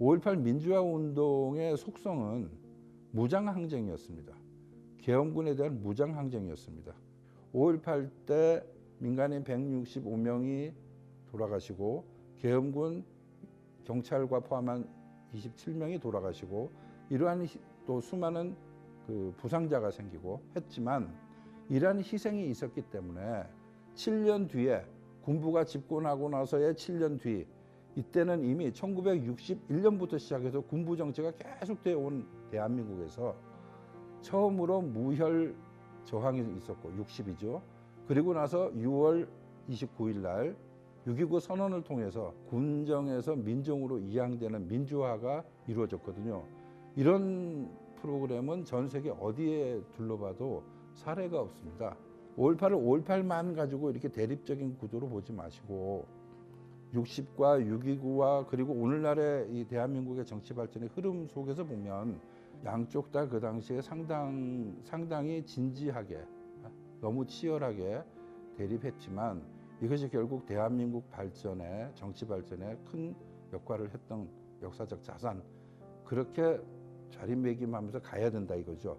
5.18 민주화 운동의 속성은 무장항쟁이었습니다. 계엄군에 대한 무장항쟁이었습니다. 5.18 때 민간인 165명이 돌아가시고 계엄군 경찰과 포함한 27명이 돌아가시고 이러한 또 수많은 부상자가 생기고 했지만 이러한 희생이 있었기 때문에 7년 뒤에 군부가 집권하고 나서의 7년 뒤 이때는 이미 1961년부터 시작해서 군부 정치가 계속되어 온 대한민국에서 처음으로 무혈 저항이 있었고 60이죠. 그리고 나서 6월 29일 날 6.29 선언을 통해서 군정에서 민정으로 이양되는 민주화가 이루어졌거든요. 이런 프로그램은 전 세계 어디에 둘러봐도 사례가 없습니다. 5.18을 5.18만 가지고 이렇게 대립적인 구도로 보지 마시고 60과 6.29와 그리고 오늘날의 이 대한민국의 정치 발전의 흐름 속에서 보면 양쪽 다 그 당시에 상당히 진지하게 너무 치열하게 대립했지만 이것이 결국 대한민국 발전에 정치 발전에 큰 역할을 했던 역사적 자산 그렇게 자리매김하면서 가야 된다 이거죠.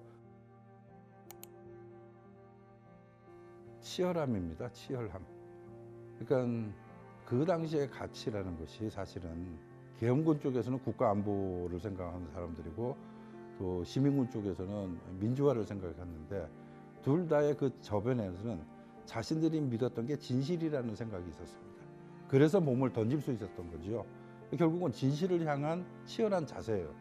치열함입니다. 치열함. 그러니까 그 당시의 가치라는 것이 사실은 계엄군 쪽에서는 국가안보를 생각하는 사람들이고 또 시민군 쪽에서는 민주화를 생각했는데 둘 다의 그 저변에서는 자신들이 믿었던 게 진실이라는 생각이 있었습니다. 그래서 몸을 던질 수 있었던 거죠. 결국은 진실을 향한 치열한 자세예요.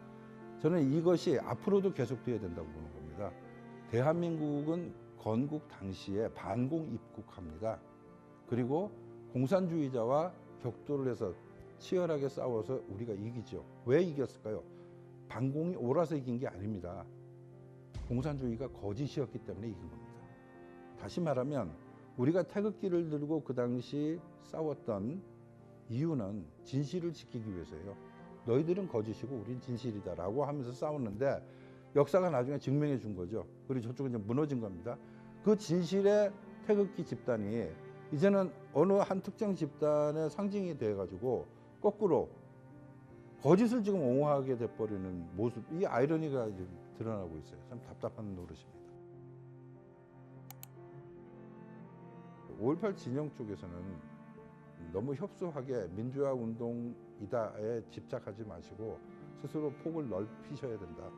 저는 이것이 앞으로도 계속돼야 된다고 보는 겁니다. 대한민국은 건국 당시에 반공 입국합니다. 그리고 공산주의자와 격돌을 해서 치열하게 싸워서 우리가 이기죠. 왜 이겼을까요? 반공이 옳아서 이긴 게 아닙니다. 공산주의가 거짓이었기 때문에 이긴 겁니다. 다시 말하면 우리가 태극기를 들고 그 당시 싸웠던 이유는 진실을 지키기 위해서예요. 너희들은 거짓이고 우린 진실이다라고 하면서 싸웠는데 역사가 나중에 증명해 준 거죠. 그리고 저쪽은 이제 무너진 겁니다. 그 진실의 태극기 집단이 이제는 어느 한 특정 집단의 상징이 돼가지고 거꾸로 거짓을 지금 옹호하게 돼버리는 모습, 이 아이러니가 이제 드러나고 있어요. 참 답답한 노릇입니다. 5.18 진영 쪽에서는 너무 협소하게 민주화 운동이다에 집착하지 마시고 스스로 폭을 넓히셔야 된다.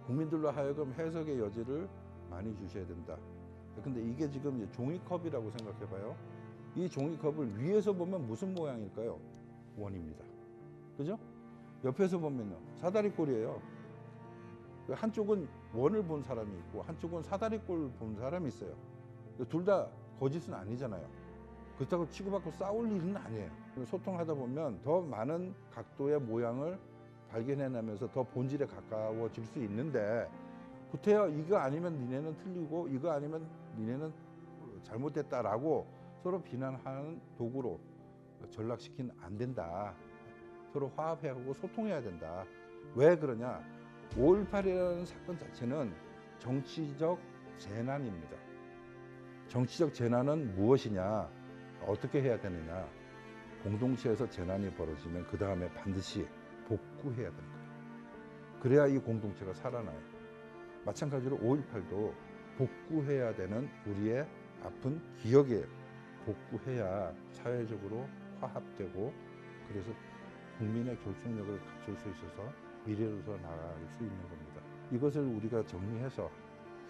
국민들로 하여금 해석의 여지를 많이 주셔야 된다. 근데 이게 지금 이제 종이컵이라고 생각해봐요. 이 종이컵을 위에서 보면 무슨 모양일까요? 원입니다. 그죠? 옆에서 보면요. 사다리꼴이에요. 한쪽은 원을 본 사람이 있고 한쪽은 사다리꼴 본 사람이 있어요. 둘 다 거짓은 아니잖아요. 그렇다고 치고받고 싸울 일은 아니에요. 소통하다 보면 더 많은 각도의 모양을 발견해내면서 더 본질에 가까워질 수 있는데 구태여 이거 아니면 니네는 틀리고 이거 아니면 니네는 잘못됐다라고 서로 비난하는 도구로 전락시키면 안 된다. 서로 화합해하고 소통해야 된다. 왜 그러냐? 5.18이라는 사건 자체는 정치적 재난입니다. 정치적 재난은 무엇이냐? 어떻게 해야 되느냐? 공동체에서 재난이 벌어지면 그 다음에 반드시 복구해야 되는 거예요. 그래야 이 공동체가 살아나요. 마찬가지로 5.18도 복구해야 되는 우리의 아픈 기억이에요. 복구해야 사회적으로 화합되고 그래서 국민의 결속력을 갖출 수 있어서 미래로서 나아갈 수 있는 겁니다. 이것을 우리가 정리해서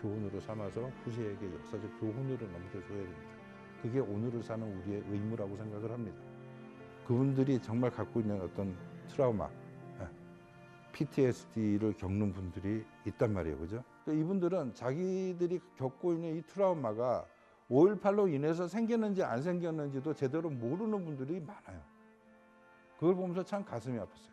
교훈으로 삼아서 후세에게 역사적 교훈으로 남겨줘야 됩니다. 그게 오늘을 사는 우리의 의무라고 생각을 합니다. 그분들이 정말 갖고 있는 어떤 트라우마, PTSD를 겪는 분들이 있단 말이에요. 그죠? 이분들은 자기들이 겪고 있는 이 트라우마가 5.18로 인해서 생겼는지 안 생겼는지도 제대로 모르는 분들이 많아요. 그걸 보면서 참 가슴이 아팠어요.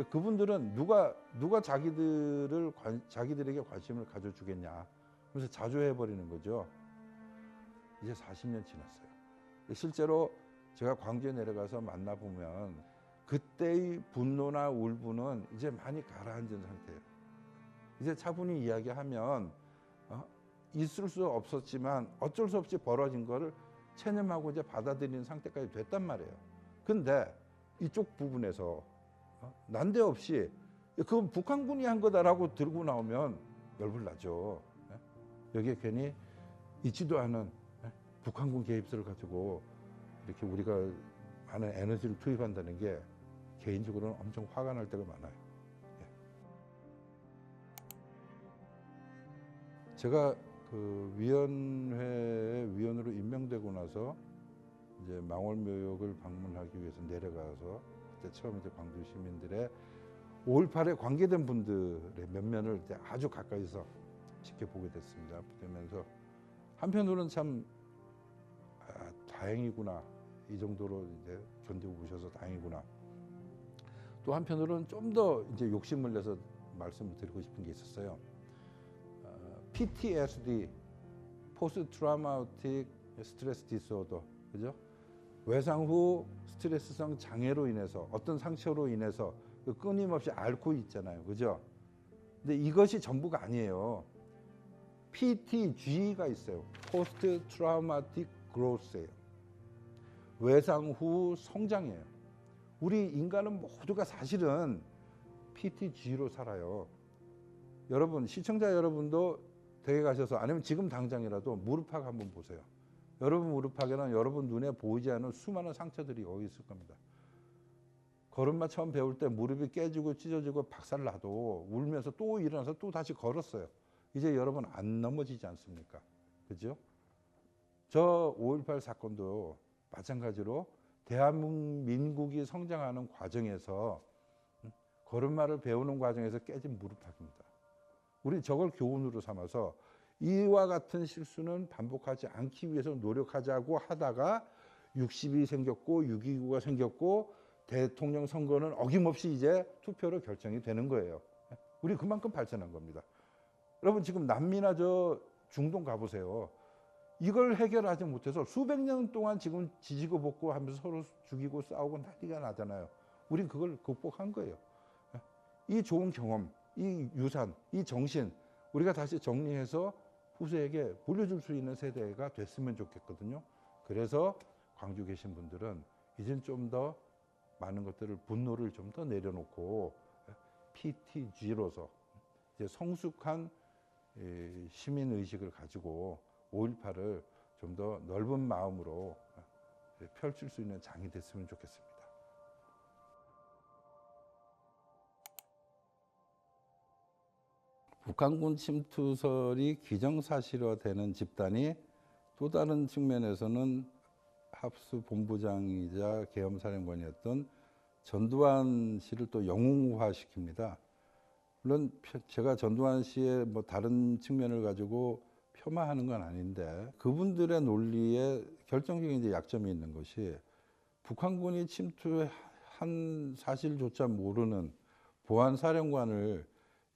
그분들은 누가 자기들에게 관심을 가져주겠냐 그래서 자조해버리는 거죠. 이제 40년 지났어요. 실제로 제가 광주에 내려가서 만나보면 그때의 분노나 울분은 이제 많이 가라앉은 상태예요. 이제 차분히 이야기하면 있을 수 없었지만 어쩔 수 없이 벌어진 거를 체념하고 이제 받아들이는 상태까지 됐단 말이에요. 근데 이쪽 부분에서 난데없이 그건 북한군이 한 거다라고 들고 나오면 열불나죠. 여기에 괜히 있지도 않은 북한군 개입설을 가지고 이렇게 우리가 많은 에너지를 투입한다는 게 개인적으로는 엄청 화가 날 때가 많아요. 제가 그 위원회 위원으로 임명되고 나서 이제 망월묘역을 방문하기 위해서 내려가서 그때 처음 이제 광주 시민들의 5.18에 관계된 분들의 면면을 이제 아주 가까이서 지켜보게 됐습니다. 되면서 한편으로는 참 다행이구나, 이 정도로 이제 견디고 오셔서 다행이구나. 또 한편으로는 좀 더 이제 욕심을 내서 말씀을 드리고 싶은 게 있었어요. PTSD, 포스트 트라우마틱 스트레스 디스오더, 그죠? 외상 후 스트레스성 장애로 인해서 어떤 상처로 인해서 끊임없이 앓고 있잖아요, 그죠? 근데 이것이 전부가 아니에요. PTG가 있어요. 포스트 트라우마틱 그로스예요. 외상 후 성장이에요. 우리 인간은 모두가 사실은 PTG로 살아요. 여러분, 시청자 여러분도 댁에 가셔서 아니면 지금 당장이라도 무릎팍 한번 보세요. 여러분 무릎팍에는 여러분 눈에 보이지 않는 수많은 상처들이 여기 있을 겁니다. 걸음마 처음 배울 때 무릎이 깨지고 찢어지고 박살나도 울면서 또 일어나서 또 다시 걸었어요. 이제 여러분 안 넘어지지 않습니까? 그죠? 저 5.18 사건도 마찬가지로 대한민국이 성장하는 과정에서 걸음마를 배우는 과정에서 깨진 무릎팍입니다. 우리 저걸 교훈으로 삼아서 이와 같은 실수는 반복하지 않기 위해서 노력하자고 하다가 60이 생겼고 6.29가 생겼고 대통령 선거는 어김없이 이제 투표로 결정이 되는 거예요. 우리 그만큼 발전한 겁니다. 여러분 지금 남미나 저 중동 가보세요. 이걸 해결하지 못해서 수백 년 동안 지금 지지고 볶고 하면서 서로 죽이고 싸우고 난리가 나잖아요. 우린 그걸 극복한 거예요. 이 좋은 경험, 이 유산, 이 정신 우리가 다시 정리해서 후세에게 물려줄 수 있는 세대가 됐으면 좋겠거든요. 그래서 광주 계신 분들은 이젠 좀 더 많은 것들을 분노를 좀 더 내려놓고 PTG로서 이제 성숙한 시민 의식을 가지고 5.18을 좀 더 넓은 마음으로 펼칠 수 있는 장이 됐으면 좋겠습니다. 북한군 침투설이 기정사실화되는 집단이 또 다른 측면에서는 합수 본부장이자 계엄사령관이었던 전두환 씨를 또 영웅화시킵니다. 물론 제가 전두환 씨의 뭐 다른 측면을 가지고 폄하하는 건 아닌데 그분들의 논리에 결정적인 이제 약점이 있는 것이 북한군이 침투한 사실조차 모르는 보안사령관을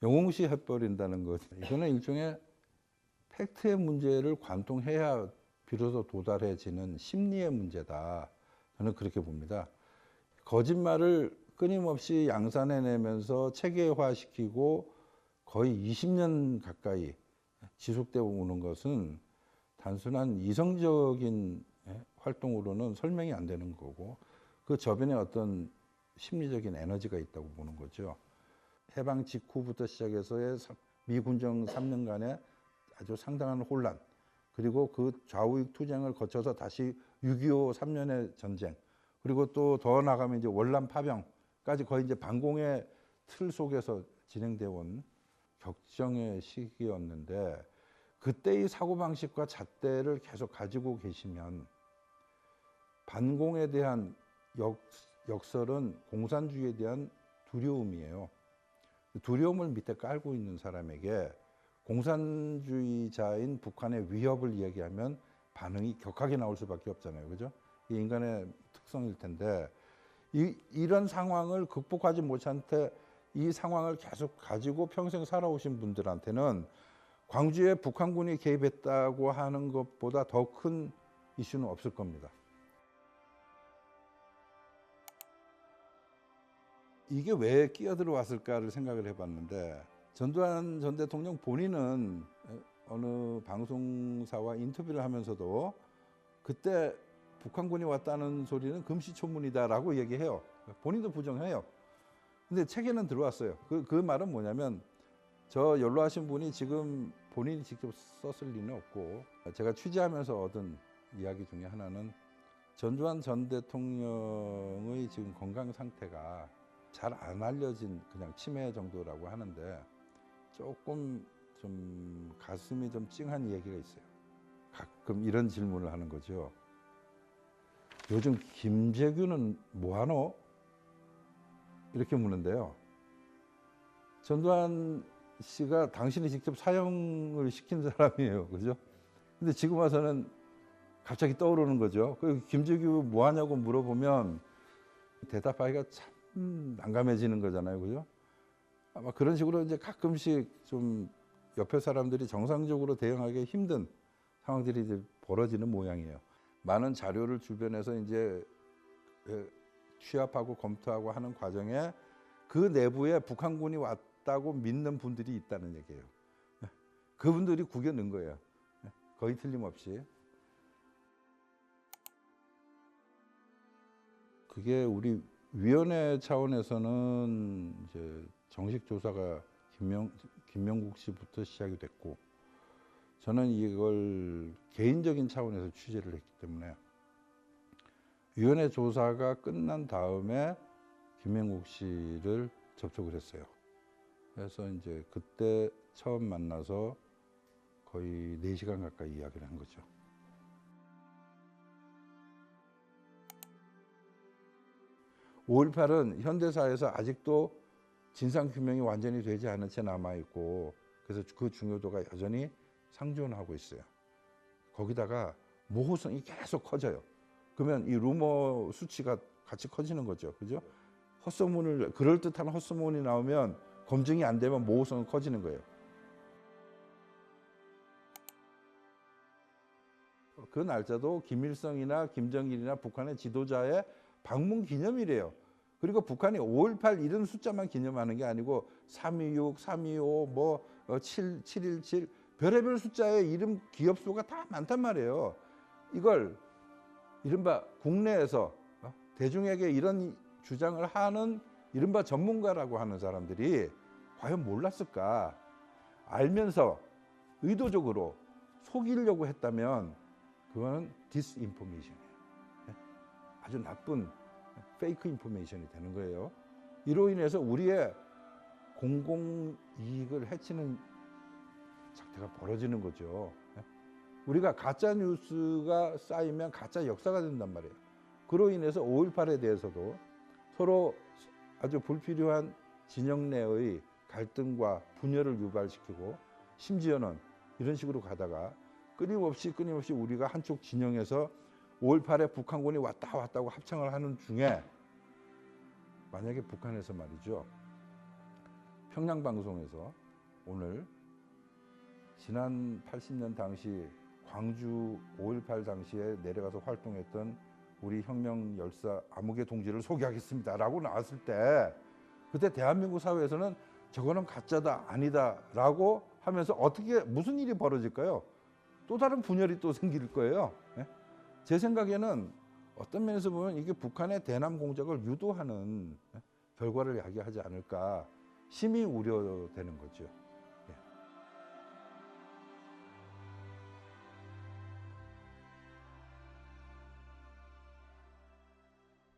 영웅시 해버린다는 것. 이거는 일종의 팩트의 문제를 관통해야 비로소 도달해지는 심리의 문제다. 저는 그렇게 봅니다. 거짓말을 끊임없이 양산해내면서 체계화시키고 거의 20년 가까이 지속되어 오는 것은 단순한 이성적인 활동으로는 설명이 안 되는 거고 그 저변에 어떤 심리적인 에너지가 있다고 보는 거죠. 해방 직후부터 시작해서의 미 군정 3년간의 아주 상당한 혼란, 그리고 그 좌우익 투쟁을 거쳐서 다시 6.25 3년의 전쟁, 그리고 또 더 나가면 이제 월남 파병까지 거의 이제 반공의 틀 속에서 진행되어 온 격정의 시기였는데 그때의 사고방식과 잣대를 계속 가지고 계시면 반공에 대한 역설은 공산주의에 대한 두려움이에요. 두려움을 밑에 깔고 있는 사람에게 공산주의자인 북한의 위협을 이야기하면 반응이 격하게 나올 수밖에 없잖아요. 그죠? 이 인간의 특성일 텐데 이런 상황을 극복하지 못한 채 이 상황을 계속 가지고 평생 살아오신 분들한테는 광주에 북한군이 개입했다고 하는 것보다 더 큰 이슈는 없을 겁니다. 이게 왜 끼어들어왔을까를 생각을 해봤는데 전두환 전 대통령 본인은 어느 방송사와 인터뷰를 하면서도 그때 북한군이 왔다는 소리는 금시초문이다라고 얘기해요. 본인도 부정해요. 근데 책에는 들어왔어요. 그 말은 뭐냐면 저 연로하신 분이 지금 본인이 직접 썼을 리는 없고 제가 취재하면서 얻은 이야기 중에 하나는 전두환 전 대통령의 지금 건강 상태가 잘 안 알려진 그냥 치매 정도라고 하는데 조금 좀 가슴이 좀 찡한 얘기가 있어요. 가끔 이런 질문을 하는 거죠. 요즘 김재규는 뭐하노? 이렇게 묻는데요. 전두환 씨가 당신이 직접 사형을 시킨 사람이에요. 그죠? 근데 지금 와서는 갑자기 떠오르는 거죠. 그 김재규 뭐하냐고 물어보면 대답하기가 참 난감해지는 거잖아요. 그죠? 아마 그런 식으로 이제 가끔씩 좀 옆에 사람들이 정상적으로 대응하기 힘든 상황들이 이제 벌어지는 모양이에요. 많은 자료를 주변에서 이제 취합하고 검토하고 하는 과정에 그 내부에 북한군이 왔다고 믿는 분들이 있다는 얘기예요. 그분들이 구겨 넣은 거예요. 거의 틀림없이. 그게 우리 위원회 차원에서는 이제 정식 조사가 김명국 씨부터 시작이 됐고 저는 이걸 개인적인 차원에서 취재를 했기 때문에 위원회 조사가 끝난 다음에 김명국 씨를 접촉을 했어요. 그래서 이제 그때 처음 만나서 거의 4시간 가까이 이야기를 한 거죠. (5.18) 현대사에서 아직도 진상규명이 완전히 되지 않은 채 남아있고 그래서 그 중요도가 여전히 상존하고 있어요. 거기다가 모호성이 계속 커져요. 그러면 이 루머 수치가 같이 커지는 거죠. 그죠? 헛소문을, 그럴듯한 헛소문이 나오면 검증이 안 되면 모호성은 커지는 거예요. 그 날짜도 김일성이나 김정일이나 북한의 지도자의 방문 기념일이에요. 그리고 북한이 5.18 이런 숫자만 기념하는 게 아니고 326, 325, 뭐 717 별의별 숫자의 이름 기업수가 다 많단 말이에요. 이걸 이른바 국내에서 대중에게 이런 주장을 하는 이른바 전문가라고 하는 사람들이 과연 몰랐을까? 알면서 의도적으로 속이려고 했다면 그건 디스인포메이션이에요. 아주 나쁜 페이크 인포메이션이 되는 거예요. 이로 인해서 우리의 공공이익을 해치는 작태가 벌어지는 거죠. 우리가 가짜 뉴스가 쌓이면 가짜 역사가 된단 말이에요. 그로 인해서 5.18에 대해서도 서로 아주 불필요한 진영 내의 갈등과 분열을 유발시키고 심지어는 이런 식으로 가다가 끊임없이 우리가 한쪽 진영에서 5.18에 북한군이 왔다고 합창을 하는 중에 만약에 북한에서 말이죠. 평양방송에서 오늘 지난 80년 당시 광주 5.18 당시에 내려가서 활동했던 우리 혁명 열사 아무개 동지를 소개하겠습니다 라고 나왔을 때 그때 대한민국 사회에서는 저거는 가짜다 아니다 라고 하면서 어떻게 무슨 일이 벌어질까요? 또 다른 분열이 또 생길 거예요. 제 생각에는 어떤 면에서 보면 이게 북한의 대남 공작을 유도하는 결과를 야기하지 않을까 심히 우려되는 거죠.